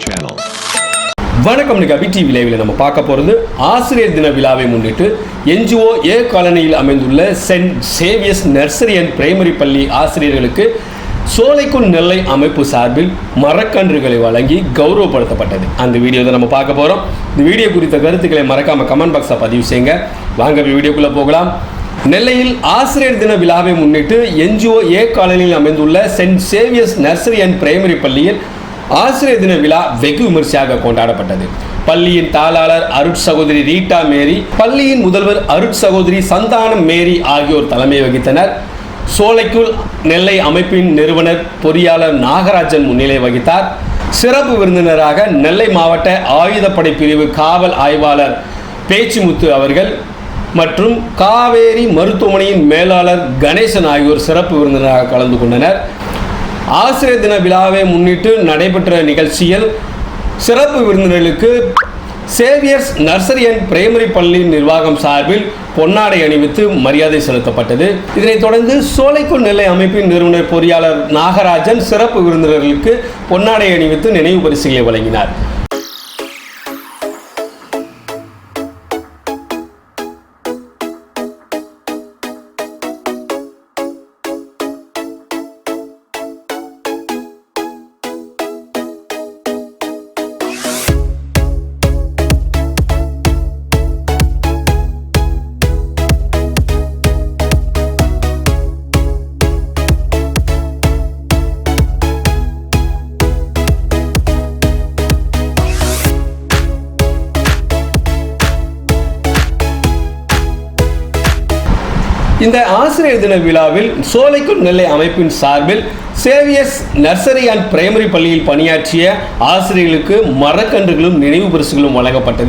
channel. வணக்கம். அபிடி விளைவில் நம்ம பார்க்க போகிறது ஆசிரியர் தின விழாவை முன்னிட்டு NGO ஏ காலனியில் அமைந்துள்ள saint Xavier's nursery and primary பள்ளி ஆசிரியர்களுக்கு சோலைக்குள் நெல்லை அமைப்பு சார்பில் மரக்கன்றுகளை வழங்கி கௌரவப்படுத்தப்பட்டது. அந்த வீடியோ தான் நம்ம பார்க்க போகிறோம். இந்த வீடியோ குறித்த கருத்துக்களை மறக்காமல் கமெண்ட் பாக்ஸில் பதிவு செய்யுங்க. வாங்க வீடியோக்குள்ளே போகலாம். நெல்லையில் ஆசிரியர் தின விழாவை முன்னிட்டு NGO ஏ காலனியில் அமைந்துள்ள saint Xavier's nursery and primary பள்ளியில் ஆசிரியர் தின விழா வெகு விமர்சையாக கொண்டாடப்பட்டது. பள்ளியின் தாளாளர் அருட் சகோதரி ரீட்டா மேரி, பள்ளியின் முதல்வர் அருட் சகோதரி சந்தானம் மேரி ஆகியோர் தலைமை வகித்தனர். சோலைக்குள் நெல்லை அமைப்பின் நிறுவனர் பொறியாளர் நாகராஜன் முன்னிலை வகித்தார். சிறப்பு விருந்தினராக நெல்லை மாவட்ட ஆயுதப்படை பிரிவு காவல் ஆய்வாளர் பேச்சுமுத்து அவர்கள் மற்றும் காவேரி மருத்துவமனையின் மேலாளர் கணேசன் ஆகியோர் சிறப்பு விருந்தினராக கலந்து கொண்டனர். ஆசிரியர் தின விழாவை முன்னிட்டு நடைபெற்ற நிகழ்ச்சியில் சிறப்பு விருந்தினர்களுக்கு சேவியர்ஸ் நர்சரி அண்ட் பிரைமரி பள்ளி நிர்வாகம் சார்பில் பொன்னாடை அணிவித்து மரியாதை செலுத்தப்பட்டது. இதனைத் தொடர்ந்து சோலைக்குள் நெல்லை அமைப்பின் நிறுவனர் பொறியாளர் நாகராஜன் சிறப்பு விருந்தினர்களுக்கு பொன்னாடை அணிவித்து நினைவு பரிசுகளை வழங்கினார். இந்த ஆசிரியர் தின விழாவில் சோலைக்குள் நெல்லை அமைப்பின் சார்பில் சேவியர்ஸ் நர்சரி அண்ட் பிரைமரி பள்ளியில் பணியாற்றிய ஆசிரியர்களுக்கு மரக்கன்றுகளும் நினைவு பரிசுகளும் வழங்கப்பட்டது.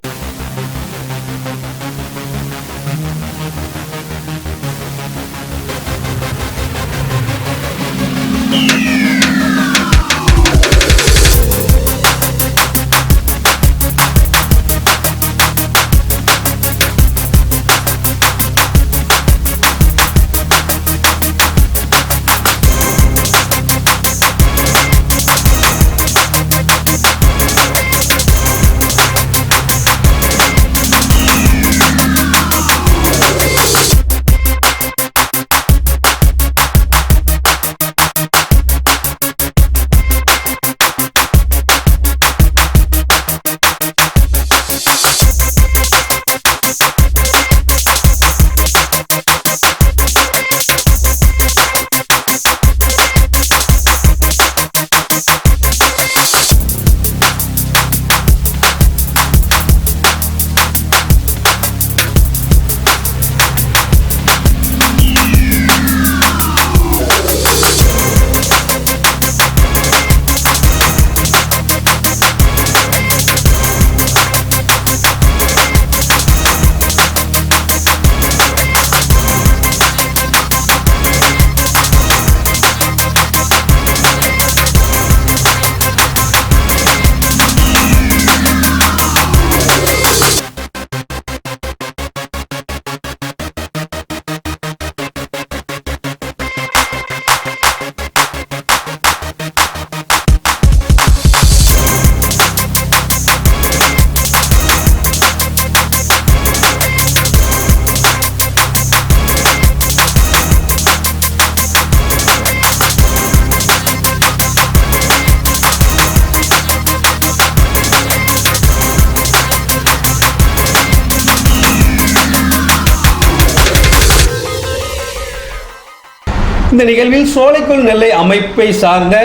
இந்த நிகழ்வில் சோலைக்குள் நெல்லை அமைப்பை சார்ந்த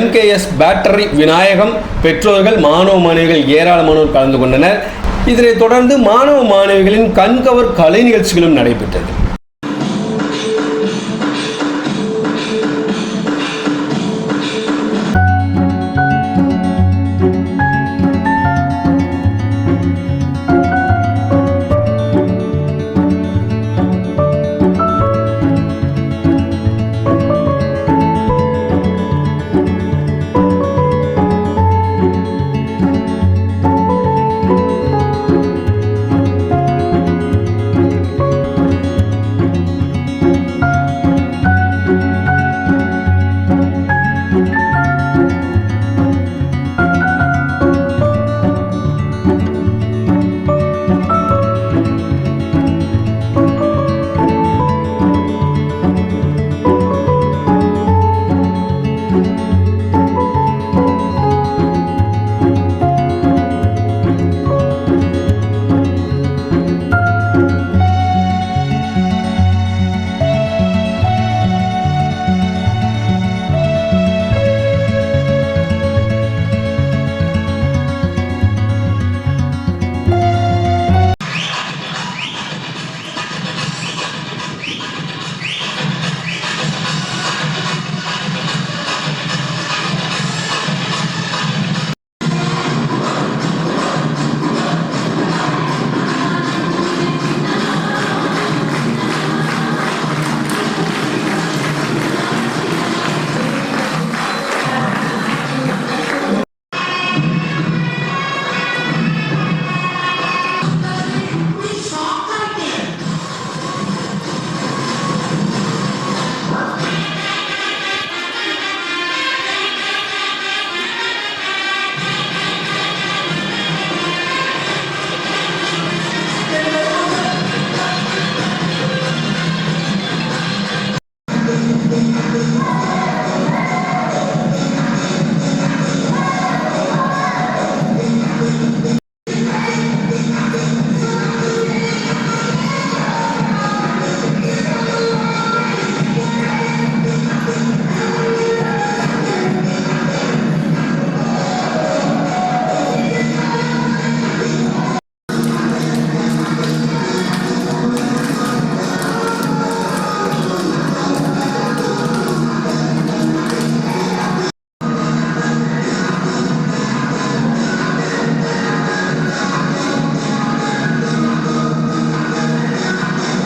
MKS பேட்டரி விநாயகம் பெற்றோர்கள் மாணவ மாணவிகள் ஏராளமானோர் கலந்து கொண்டனர். இதனைத் தொடர்ந்து மாணவ மாணவிகளின் கண்கவர் கலை நிகழ்ச்சிகளும் நடைபெற்றது.